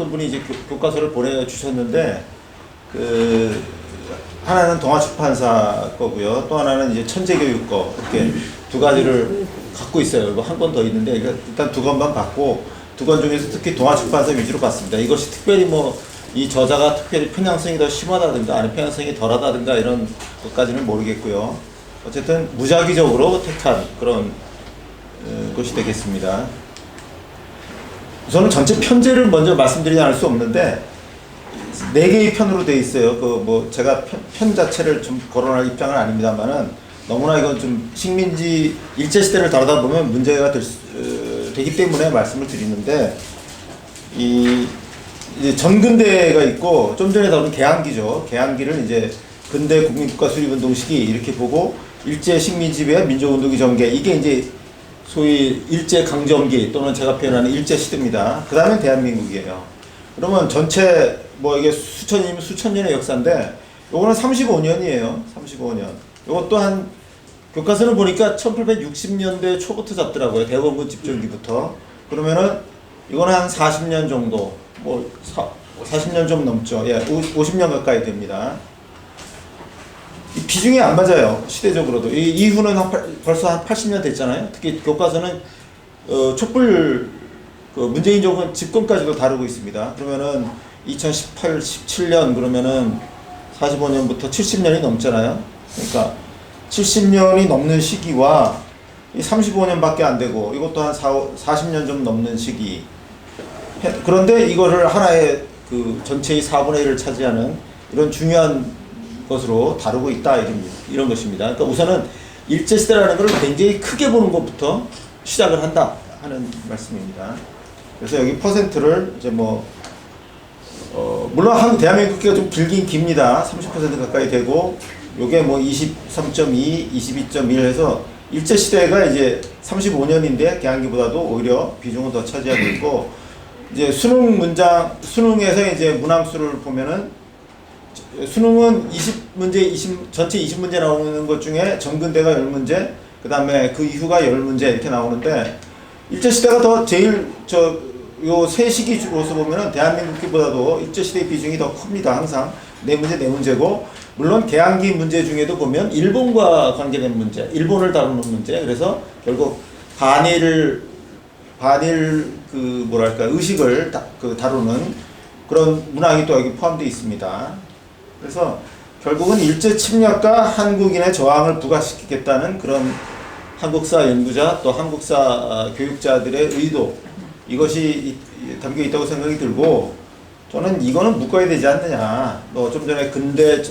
어떤 분이 이제 교과서를 보내주셨는데, 하나는 동아출판사 거고요. 또 하나는 이제 천재교육 거. 이렇게 두 가지를 갖고 있어요. 이거 한 권 더 있는데, 일단 두 권만 받고, 두 권 중에서 특히 동아출판사 위주로 갔습니다. 이것이 특별히 이 저자가 특별히 편향성이 더 심하다든가, 아니 편향성이 덜하다든가 이런 것까지는 모르겠고요. 어쨌든 무작위적으로 택한 그런 것이 되겠습니다. 우선은 전체 편제를 먼저 말씀드리지 않을 수 없는데, 4개의 편으로 되어 있어요. 제가 편 자체를 좀 거론할 입장은 아닙니다만은, 너무나 이건 좀 식민지 일제시대를 다루다 보면 문제가 되기 때문에 말씀을 드리는데, 이제 전근대가 있고, 좀 전에 다룬 개항기죠. 개항기를 이제 근대 국민국가 수립운동 시기 이렇게 보고, 일제 식민지배 민족운동의 전개, 이게 이제 소위 일제 강점기 또는 제가 표현하는 일제 시대입니다. 그 다음에 대한민국이에요. 그러면 전체 이게 수천이면 수천 년의 역사인데, 요거는 35년이에요. 35년. 요것 또한 교과서는 보니까 1860년대 초부터 잡더라고요. 대원군 집정기부터. 그러면은 이거는 한 40년 정도, 40년 좀 넘죠. 예, 50년 가까이 됩니다. 이 비중이 안 맞아요. 시대적으로도. 이후는 벌써 한 80년 됐잖아요. 특히 교과서는 촛불 문재인 정권 집권까지도 다루고 있습니다. 그러면은 2018, 17년 그러면은 45년부터 70년이 넘잖아요. 그러니까 70년이 넘는 시기와 이 35년밖에 안 되고, 이것도 한 40년 좀 넘는 시기. 그런데 이거를 하나의 전체의 4분의 1을 차지하는 이런 중요한 것으로 다루고 있다, 이런 것입니다. 그러니까 우선은 일제시대라는 것을 굉장히 크게 보는 것부터 시작을 한다 하는 말씀입니다. 그래서 여기 퍼센트를 이제 물론 대한민국기가 좀 길긴 깁니다. 30% 가까이 되고, 요게 23.2, 22.1 해서 일제시대가 이제 35년인데 개항기보다도 오히려 비중은 더 차지하고 있고, 이제 수능에서 이제 문항수를 보면은, 수능은 20문제, 전체 20문제 나오는 것 중에 전근대가 10문제, 그 다음에 그 이후가 10문제 이렇게 나오는데, 일제시대가 더 제일 요 세 시기로서 보면은 대한민국보다도 일제시대의 비중이 더 큽니다. 항상 4문제, 4문제고, 물론 개항기 문제 중에도 보면 일본과 관계된 문제, 일본을 다루는 문제, 그래서 결국 반일 의식을 다루는 그런 문항이 또 여기 포함되어 있습니다. 그래서 결국은 일제 침략과 한국인의 저항을 부각시키겠다는 그런 한국사 연구자 또 한국사 교육자들의 의도, 이것이 담겨 있다고 생각이 들고, 저는 이거는 묶어야 되지 않느냐. 좀 전에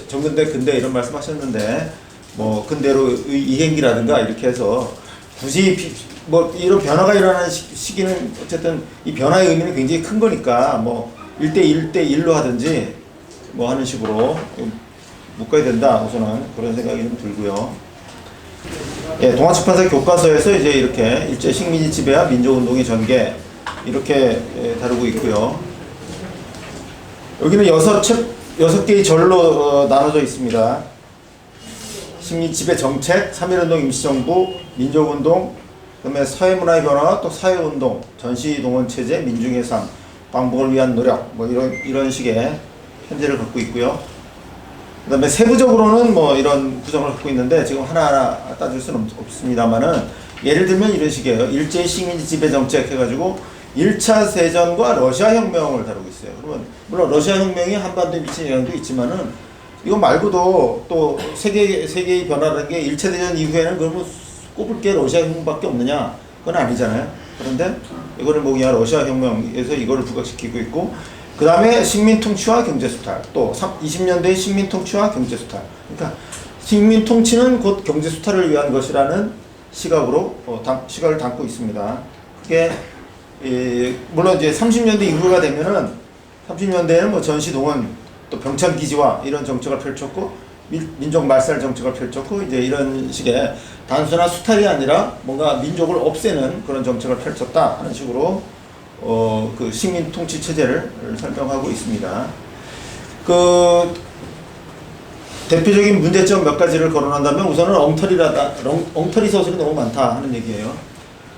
전근대 근대 이런 말씀 하셨는데, 근대로 이행기라든가 이렇게 해서 굳이 이런 변화가 일어나는 시기는 어쨌든 이 변화의 의미는 굉장히 큰 거니까 1대1로 하든지 하는 식으로 묶어야 된다. 우선은 그런 생각이 좀 들고요. 예, 동아출판사 교과서에서 이제 이렇게 일제 식민지 지배와 민족운동의 전개 이렇게 다루고 있고요. 여기는 6개의 절로 나눠져 있습니다. 식민지 지배 정책, 3.1운동 임시정부, 민족운동, 그다음에 사회문화의 변화, 또 사회운동, 전시동원체제, 민중의 삶, 광복을 위한 노력, 이런 식의 편제를 갖고 있고요. 그 다음에 세부적으로는 이런 구성을 갖고 있는데, 지금 하나하나 따질 수는 없습니다만은, 예를 들면 이런 식이에요. 일제의 식민지 지배 정책 해가지고 1차 세전과 러시아 혁명을 다루고 있어요. 그러면 물론 러시아 혁명이 한반도에 미친 영향도 있지만은, 이거 말고도 또 세계의 변화라는 게 1차 대전 이후에는 그러면 꼽을 게 러시아 혁명밖에 없느냐? 그건 아니잖아요. 그런데 이거를 그냥 러시아 혁명에서 이거를 부각시키고 있고, 그 다음에 식민통치와 경제수탈, 또 20년대의 식민통치와 경제수탈. 그러니까 식민통치는 곧 경제수탈을 위한 것이라는 시각을 담고 있습니다. 그게 물론 이제 30년대 이후가 되면은, 30년대에는 전시동원, 또 병참기지화 이런 정책을 펼쳤고, 민족 말살 정책을 펼쳤고, 이제 이런 식의 단순한 수탈이 아니라 뭔가 민족을 없애는 그런 정책을 펼쳤다 하는 식으로 그 식민 통치 체제를 설명하고 있습니다. 대표적인 문제점 몇 가지를 거론한다면, 우선은 엉터리 서술이 너무 많다 하는 얘기예요.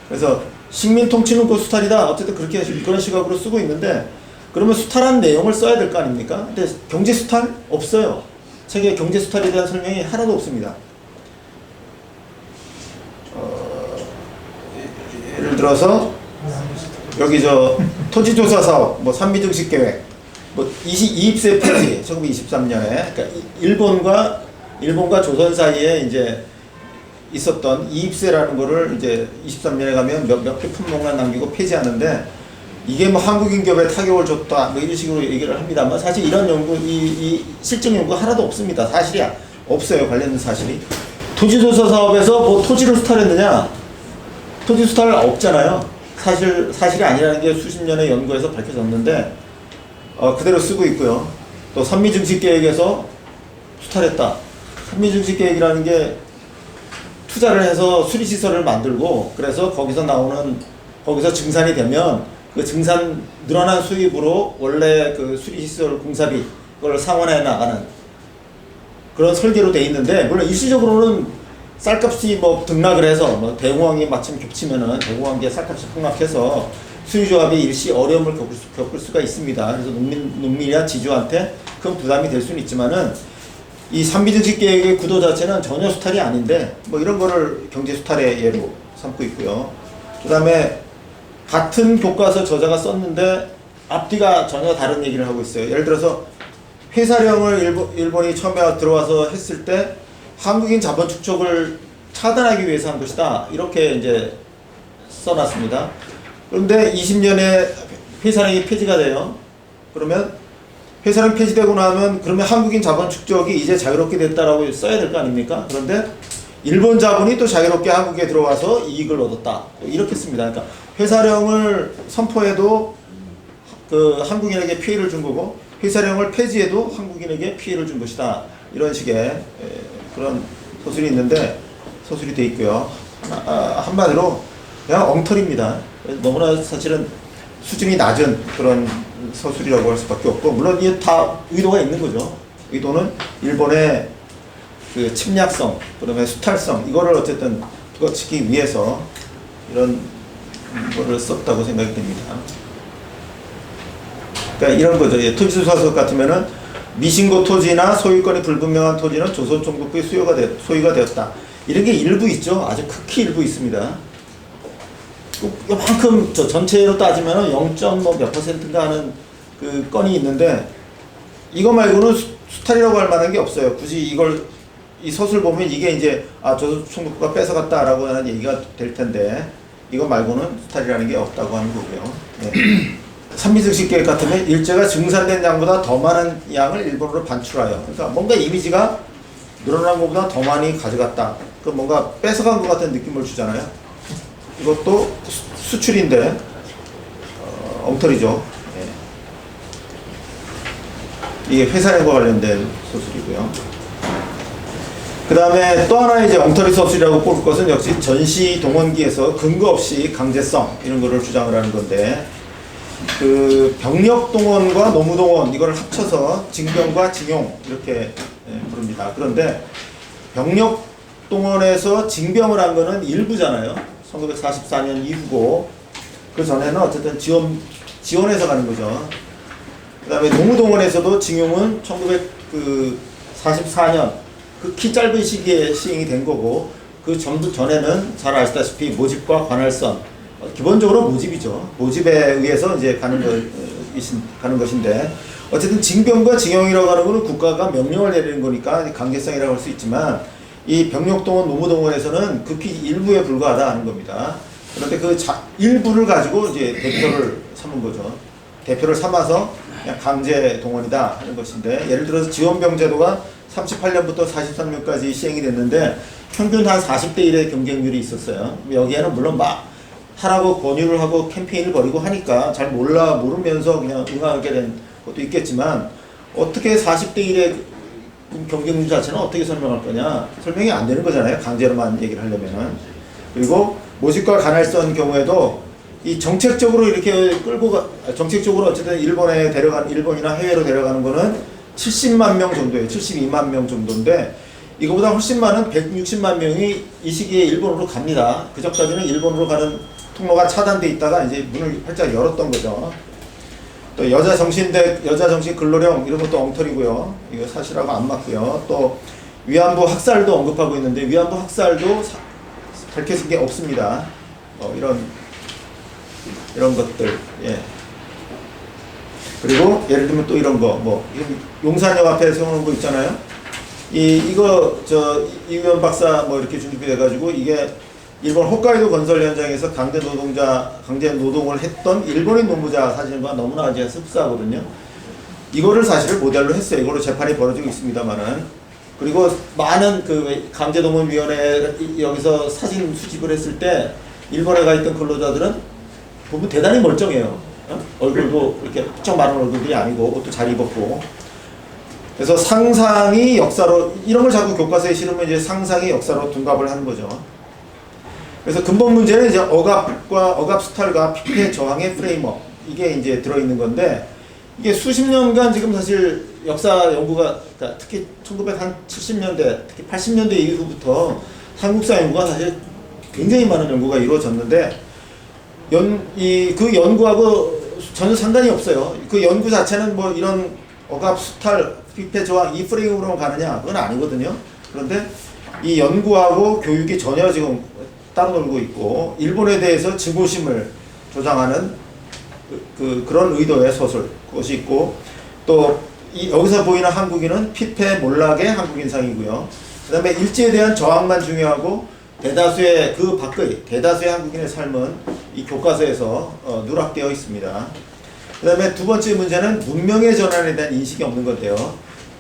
그래서 식민 통치는 곧 수탈이다. 어쨌든 그런 시각으로 쓰고 있는데, 그러면 수탈한 내용을 써야 될 거 아닙니까? 근데 경제 수탈? 없어요. 책에 경제 수탈에 대한 설명이 하나도 없습니다. 예를 들어서 여기 토지조사 사업, 산비증식 계획, 이입세 폐지 1923년에 그러니까 일본과 조선 사이에 이제 있었던 이입세라는 거를 이제 23년에 가면 몇 개 품목만 남기고 폐지하는데 이게 한국인 기업에 타격을 줬다 이런 식으로 얘기를 합니다만 사실 이런 연구 이 실증 연구 하나도 없습니다. 사실이야 없어요. 관련된 사실이. 토지조사 사업에서 토지를 수탈했느냐? 토지 수탈 없잖아요. 사실이 아니라는 게 수십 년의 연구에서 밝혀졌는데 그대로 쓰고 있고요. 또 산미증식계획에서 수탈했다. 산미증식계획이라는 게 투자를 해서 수리시설을 만들고 그래서 거기서 증산이 되면 그 증산 늘어난 수입으로 원래 그 수리시설 공사비 그걸 상환해 나가는 그런 설계로 돼 있는데 물론 일시적으로는 쌀값이 등락을 해서 대공황이 마침 겹치면은 대공황기에 쌀값이 폭락해서 수리조합이 일시 어려움을 겪을 수가 있습니다. 그래서 농민이나 지주한테 큰 부담이 될 수는 있지만은 이 산비증식 계획의 구도 자체는 전혀 수탈이 아닌데 이런 거를 경제 수탈의 예로 삼고 있고요. 그 다음에 같은 교과서 저자가 썼는데 앞뒤가 전혀 다른 얘기를 하고 있어요. 예를 들어서 회사령을 일본이 처음에 들어와서 했을 때 한국인 자본 축적을 차단하기 위해서 한 것이다. 이렇게 이제 써놨습니다. 그런데 20년에 회사령이 폐지가 돼요. 그러면 회사령 폐지되고 나면 그러면 한국인 자본 축적이 이제 자유롭게 됐다라고 써야 될 거 아닙니까? 그런데 일본 자본이 또 자유롭게 한국에 들어와서 이익을 얻었다. 이렇게 씁니다. 그러니까 회사령을 선포해도 그 한국인에게 피해를 준 거고 회사령을 폐지해도 한국인에게 피해를 준 것이다. 이런 식의 그런 서술이 있는데 서술이 돼 있고요. 한마디로 그냥 엉터리입니다. 너무나 사실은 수준이 낮은 그런 서술이라고 할 수밖에 없고 물론 이게 다 의도가 있는 거죠. 의도는 일본의 그 침략성, 그다음에 수탈성 이거를 어쨌든 부각시키기 위해서 이런 거를 썼다고 생각이 됩니다. 그러니까 이런 거죠. 토지조사서 같으면은 미신고 토지나 소유권이 불분명한 토지는 조선총독부의 소유가 되었다. 이런 게 일부 있죠. 아주 극히 일부 있습니다. 요만큼 전체로 따지면 0.몇 %인가 하는 그 건이 있는데 이거 말고는 수탈이라고 할 만한 게 없어요. 굳이 이 서술 보면 이게 이제 조선총독부가 뺏어갔다라고 하는 얘기가 될 텐데 이거 말고는 수탈이라는 게 없다고 하는 거고요. 네. 산비증식 계획 같으면 일제가 증산된 양보다 더 많은 양을 일본으로 반출하여 그러니까 뭔가 이미지가 늘어난 것보다 더 많이 가져갔다. 그 뭔가 뺏어간 것 같은 느낌을 주잖아요. 이것도 수출인데 엉터리죠. 예. 이게 회사령과 관련된 서술이고요. 그 다음에 또 하나 이제 엉터리 서술이라고 꼽을 것은 역시 전시 동원기에서 근거 없이 강제성 이런 거를 주장을 하는 건데 그 병력 동원과 노무 동원 이걸 합쳐서 징병과 징용 이렇게 부릅니다. 그런데 병력 동원에서 징병을 한 거는 일부잖아요. 1944년 이후고 그 전에는 어쨌든 지원해서 가는 거죠. 그 다음에 노무 동원에서도 징용은 1944년 극히 짧은 시기에 시행이 된 거고 그 전에는 잘 아시다시피 모집과 관할선 기본적으로 모집이죠. 모집에 의해서 이제 가는 것인데 어쨌든 징병과 징용이라고 하는 것은 국가가 명령을 내리는 거니까 강제성이라고 할 수 있지만 이 병력동원, 노무동원에서는 극히 일부에 불과하다 하는 겁니다. 그런데 그 일부를 가지고 이제 대표를 삼은 거죠. 대표를 삼아서 그냥 강제 동원이다 하는 것인데 예를 들어서 지원병 제도가 38년부터 43년까지 시행이 됐는데 평균 한 40대 1의 경쟁률이 있었어요. 여기에는 물론 하라고 권유를 하고 캠페인을 벌이고 하니까 잘 모르면서 그냥 응하게 된 것도 있겠지만 어떻게 40대 1의 경쟁률 자체는 어떻게 설명할 거냐 설명이 안 되는 거잖아요. 강제로만 얘기를 하려면은. 그리고 모집과 관할선 경우에도 이 정책적으로 이렇게 정책적으로 어쨌든 일본이나 해외로 데려가는 거는 70만 명 정도예요. 72만 명 정도인데 이거보다 훨씬 많은 160만 명이 이 시기에 일본으로 갑니다. 그전까지는 일본으로 가는 통로가 차단돼 있다가 이제 문을 활짝 열었던 거죠. 또 여자 정신 근로령 이런 것도 엉터리고요. 이거 사실하고 안 맞고요. 또 위안부 학살도 언급하고 있는데 위안부 학살도 밝혀진 게 없습니다. 이런 것들. 예. 그리고 예를 들면 또 이런 거 뭐 용산역 앞에 세우는 거 있잖아요. 이거 이의원 박사 뭐 이렇게 준비돼 가지고 이게 일본 홋카이도 건설 현장에서 강제 노동을 했던 일본인 노무자 사진과 너무나 이제 흡사하거든요. 이거를 사실 모델로 했어요. 이거로 재판이 벌어지고 있습니다만은. 그리고 많은 그 강제동원위원회 여기서 사진 수집을 했을 때 일본에 가 있던 근로자들은 보면 대단히 멀쩡해요. 얼굴도 이렇게 부쩍 마른 얼굴들이 아니고 옷도 잘 입었고. 그래서 상상이 역사로 이런 걸 자꾸 교과서에 실으면 이제 상상이 역사로 둔갑을 하는 거죠. 그래서 근본 문제는 이제 억압 수탈과 피폐 저항의 프레임워크 이게 이제 들어있는 건데 이게 수십 년간 지금 사실 역사 연구가 그러니까 특히 1970년대 특히 80년대 이후부터 한국사 연구가 사실 굉장히 많은 연구가 이루어졌는데 그 연구하고 전혀 상관이 없어요. 그 연구 자체는 뭐 이런 억압 수탈 피폐 저항 이 프레임으로 가느냐 그건 아니거든요. 그런데 이 연구하고 교육이 전혀 지금 따로 놀고 있고 일본에 대해서 증오심을 조장하는 그런 의도의 소설 그것이 있고 또 여기서 보이는 한국인은 피폐 몰락의 한국인상이고요. 그 다음에 일제에 대한 저항만 중요하고 대다수의 그 밖의 대다수의 한국인의 삶은 이 교과서에서 누락되어 있습니다. 그 다음에 두 번째 문제는 문명의 전환에 대한 인식이 없는 건데요.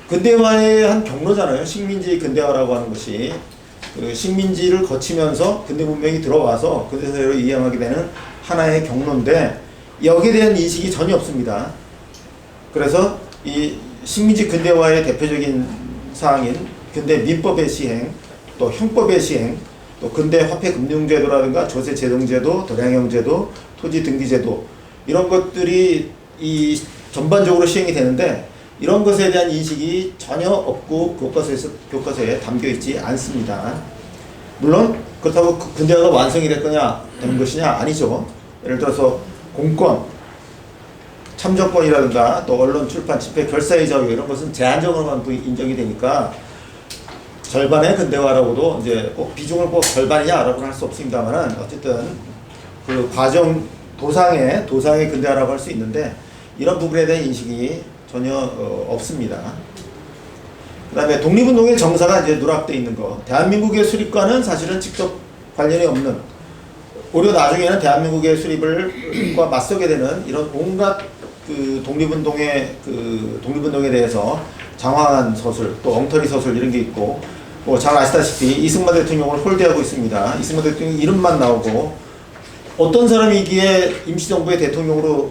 근대화의 한 경로잖아요. 식민지 근대화라고 하는 것이 그 식민지를 거치면서 근대 문명이 들어와서 근대사회로 이행하게 되는 하나의 경로인데 여기에 대한 인식이 전혀 없습니다. 그래서 이 식민지 근대화의 대표적인 사항인 근대 민법의 시행, 또 형법의 시행, 또 근대 화폐금융제도라든가 조세재정제도, 도량형제도, 토지등기제도 이런 것들이 이 전반적으로 시행이 되는데 이런 것에 대한 인식이 전혀 없고 교과서에 담겨 있지 않습니다. 물론 그렇다고 근대화가 완성이 되는 것이냐? 아니죠. 예를 들어서 공권, 참정권이라든가 또 언론, 출판, 집회, 결사의 자유 이런 것은 제한적으로만 인정이 되니까 절반의 근대화라고도 이제 꼭 비중을 꼭 절반이냐라고는 할 수 없습니다만은 어쨌든 그 과정 도상의 근대화라고 할 수 있는데 이런 부분에 대한 인식이 전혀 없습니다. 그 다음에 독립운동의 정사가 이제 누락되어 있는 거. 대한민국의 수립과는 사실은 직접 관련이 없는 오히려 나중에는 대한민국의 수립과 맞서게 되는 이런 온갖 그 독립운동에 대해서 장황한 서술 또 엉터리 서술 이런 게 있고 뭐 잘 아시다시피 이승만 대통령을 홀대하고 있습니다. 이승만 대통령 이름만 나오고 어떤 사람이기에 임시정부의 대통령으로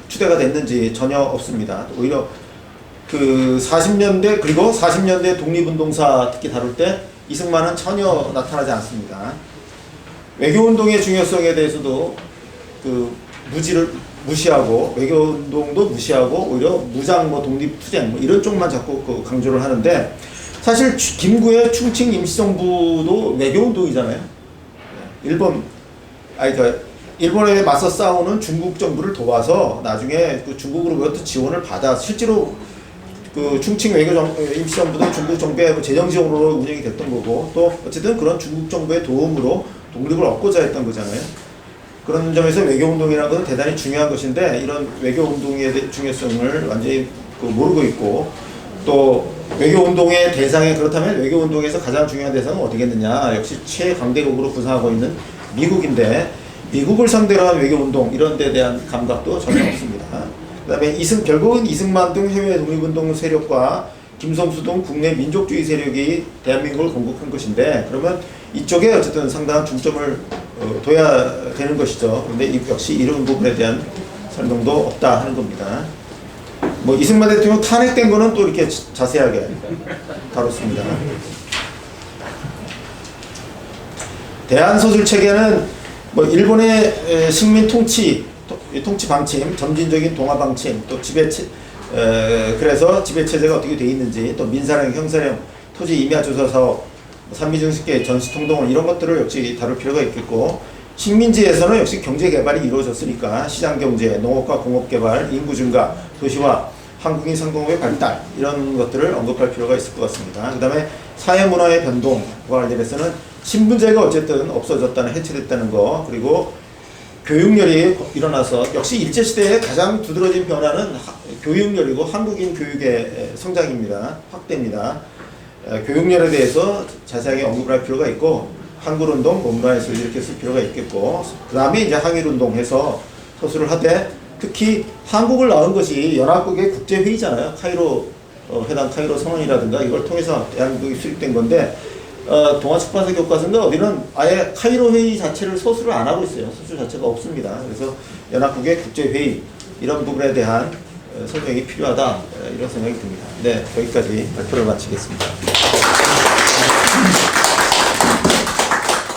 추대가 됐는지 전혀 없습니다. 오히려 그 40년대 그리고 40년대 독립운동사 특히 다룰 때 이승만은 전혀 나타나지 않습니다. 외교운동의 중요성에 대해서도 무시하고 외교운동도 무시하고 오히려 무장 독립투쟁 이런 쪽만 자꾸 강조를 하는데 사실 김구의 충칭 임시정부도 외교운동이잖아요. 일본에 맞서 싸우는 중국 정부를 도와서 나중에 그 중국으로부터 지원을 받아 실제로 그 충칭 임시정부도 중국 정부의 재정 지원으로 운영이 됐던 거고 또 어쨌든 그런 중국 정부의 도움으로 독립을 얻고자 했던 거잖아요. 그런 점에서 외교운동이라는 것은 대단히 중요한 것인데 이런 외교운동의 중요성을 완전히 모르고 있고 또 외교운동의 대상에 그렇다면 외교운동에서 가장 중요한 대상은 어디겠느냐 역시 최강대국으로 구상하고 있는 미국인데 미국을 상대로 한 외교운동 이런 데 대한 감각도 전혀 없습니다. 그 다음에 결국은 이승만 등 해외 독립운동 세력과 김성수 등 국내 민족주의 세력이 대한민국을 건국한 것인데 그러면 이쪽에 어쨌든 상당한 중점을 둬야 되는 것이죠. 근데 역시 이런 부분에 대한 설명도 없다 하는 겁니다. 뭐 이승만 대통령 탄핵된 거는 또 이렇게 자세하게 다뤘습니다. 대한소설 체계는 뭐 일본의 식민 통치 방침, 점진적인 동화 방침, 또 그래서 지배 체제가 어떻게 돼 있는지, 또 민사령, 형사령, 토지 임야 조사 사업, 산미증식계, 전시통동원 이런 것들을 역시 다룰 필요가 있겠고 식민지에서는 역시 경제 개발이 이루어졌으니까 시장 경제, 농업과 공업 개발, 인구 증가, 도시화, 한국인 상공업의 발달 이런 것들을 언급할 필요가 있을 것 같습니다. 그 다음에 사회 문화의 변동과 관련해서는 신분제가 어쨌든 없어졌다는 해체됐다는 거, 그리고 교육열이 일어나서 역시 일제시대에 가장 두드러진 변화는 교육열이고 한국인 교육의 성장입니다. 확대입니다. 교육열에 대해서 자세하게 언급을 할 필요가 있고 한글운동, 문화예술 이렇게 쓸 필요가 있겠고 그 다음에 이제 항일운동해서 서술을 하되 특히 한국을 낳은 것이 연합국의 국제회의잖아요. 카이로 회담 카이로 선언이라든가 이걸 통해서 대한민국이 수립된 건데 동아출판사 교과서인가 어디는 아예 카이로 회의 자체를 서술을 안 하고 있어요. 서술 자체가 없습니다. 그래서 연합국의 국제회의 이런 부분에 대한 설명이 필요하다 이런 생각이 듭니다. 네, 여기까지 발표를 마치겠습니다.